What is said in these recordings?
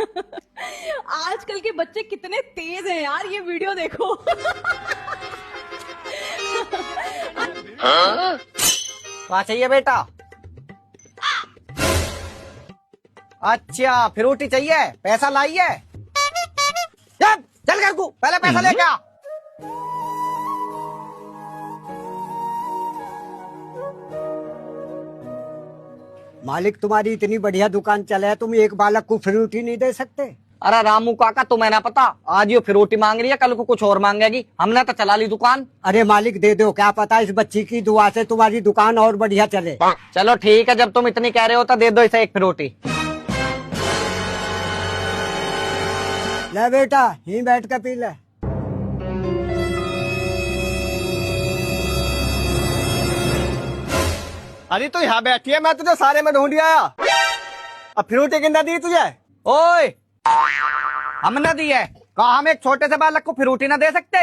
आजकल के बच्चे कितने तेज हैं यार, ये वीडियो देखो। क्या चाहिए बेटा? अच्छा फ्रूटी चाहिए, पैसा लाइए। चल घर को, पहले पैसा लेके आ। मालिक तुम्हारी इतनी बढ़िया दुकान चले है, तुम एक बालक को फ्रूटी नहीं दे सकते? अरे रामू काका तुम्हें ना पता, आज ये फ्रूटी मांग रही है, कल को कुछ और मांगेगी। हमने तो चला ली दुकान। अरे मालिक दे दो, क्या पता इस बच्ची की दुआ से तुम्हारी दुकान और बढ़िया चले। चलो ठीक है, जब तुम इतनी कह रहे हो तो दे दो इसे एक फ्रूटी। ले बेटा, यहीं बैठ कर पी ले। अरे तो यहाँ बैठी है, मैं तुझे सारे में ढूंढ आया। अब फ्रूटी कितना दी तुझे? ओए हमने दी है, कहा हम एक छोटे से बालक को फ्रूटी ना दे सकते?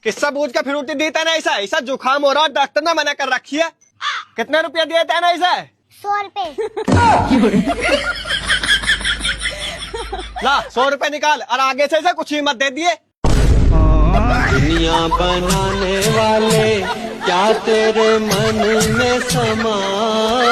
किस्सा पूछ के फ्रूटी दी तेने? ऐसा ऐसा जुकाम हो रहा है, डॉक्टर ने मना कर रखी है। कितने रुपया दिए तेने ऐसे? 100 रुपए। ला 100 रुपए निकाल और आगे से ऐसे कुछ ही मत दे दिए। दुनिया बनाने वाले क्या तेरे मन में समाई।